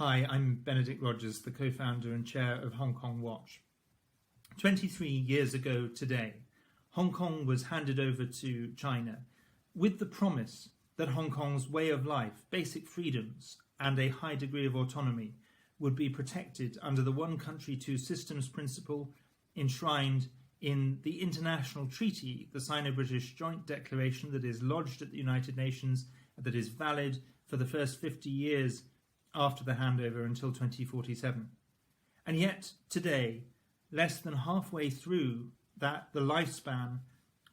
Hi, I'm Benedict Rogers, the co-founder and chair of Hong Kong Watch. 23 years ago today, Hong Kong was handed over to China with the promise that Hong Kong's way of life, basic freedoms, and a high degree of autonomy would be protected under the one country, two systems principle enshrined in the international treaty, the Sino-British Joint Declaration that is lodged at the United Nations, that is valid for the first 50 years after the handover until 2047. And yet today, less than halfway through the lifespan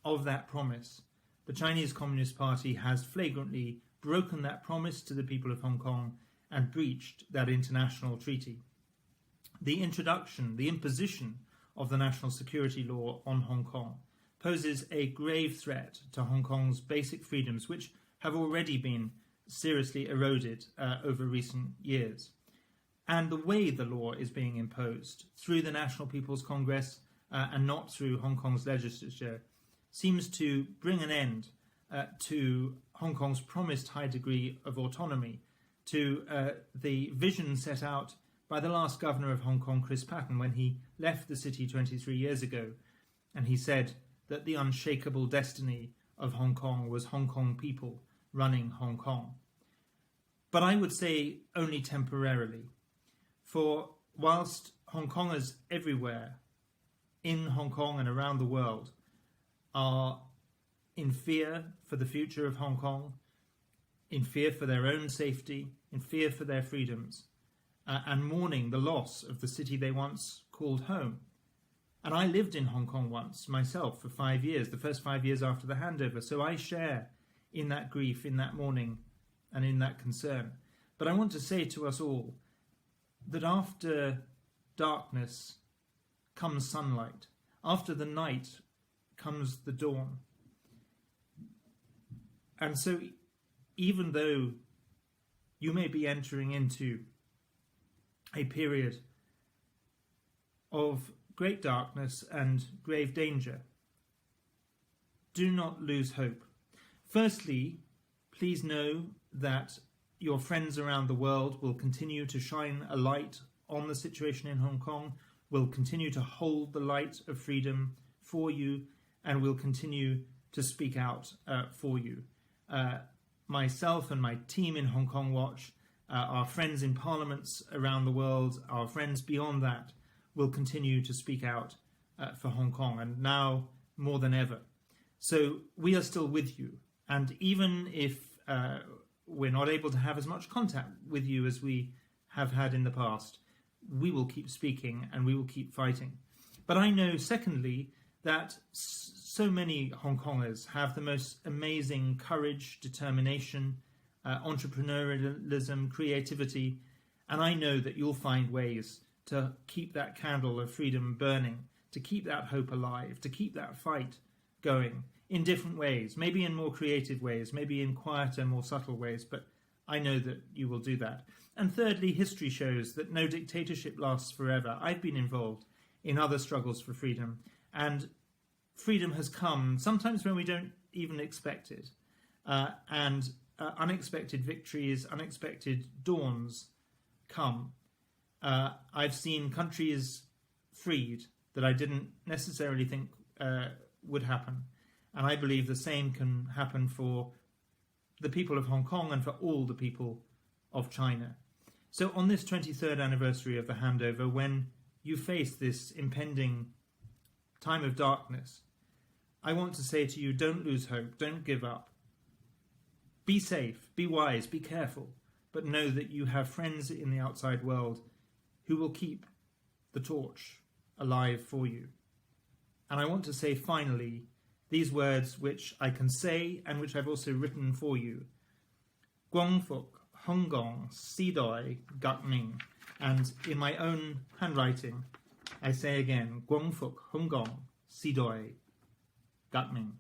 of that promise, the Chinese Communist Party has flagrantly broken that promise to the people of Hong Kong and breached that international treaty. The imposition of the national security law on Hong Kong poses a grave threat to Hong Kong's basic freedoms, which have already been seriously eroded over recent years. And the way the law is being imposed through the National People's Congress and not through Hong Kong's legislature seems to bring an end to Hong Kong's promised high degree of autonomy, to the vision set out by the last governor of Hong Kong, Chris Patten, when he left the city 23 years ago, and he said that the unshakable destiny of Hong Kong was Hong Kong people running Hong Kong. But I would say only temporarily, for whilst Hong Kongers everywhere in Hong Kong and around the world are in fear for the future of Hong Kong, in fear for their own safety, in fear for their freedoms, and mourning the loss of the city they once called home. And I lived in Hong Kong once myself for 5 years, the first 5 years after the handover, so I share in that grief, in that mourning, and in that concern. But I want to say to us all that after darkness comes sunlight, after the night comes the dawn. And so even though you may be entering into a period of great darkness and grave danger, do not lose hope. Firstly, please know that your friends around the world will continue to shine a light on the situation in Hong Kong, will continue to hold the light of freedom for you, and will continue to speak out for you. Myself and my team in Hong Kong Watch, our friends in parliaments around the world, our friends beyond that, will continue to speak out for Hong Kong, and now more than ever. So we are still with you. And even if we're not able to have as much contact with you as we have had in the past, we will keep speaking and we will keep fighting. But I know, secondly, that so many Hong Kongers have the most amazing courage, determination, entrepreneurialism, creativity, and I know that you'll find ways to keep that candle of freedom burning, to keep that hope alive, to keep that fight going in different ways, maybe in more creative ways, maybe in quieter, more subtle ways, but I know that you will do that. And thirdly, history shows that no dictatorship lasts forever. I've been involved in other struggles for freedom, and freedom has come sometimes when we don't even expect it. And unexpected victories, unexpected dawns come. I've seen countries freed that I didn't necessarily think would happen. And I believe the same can happen for the people of Hong Kong and for all the people of China. So on this 23rd anniversary of the handover, when you face this impending time of darkness, I want to say to you, don't lose hope, don't give up. Be safe, be wise, be careful, but know that you have friends in the outside world who will keep the torch alive for you. And I want to say finally these words which I can say and which I've also written for you. Guang Fuk Hong Kong Si Doi Gak Ming. And in my own handwriting, I say again, Guang Fuk Hong Kong Si Doi Gak Ming.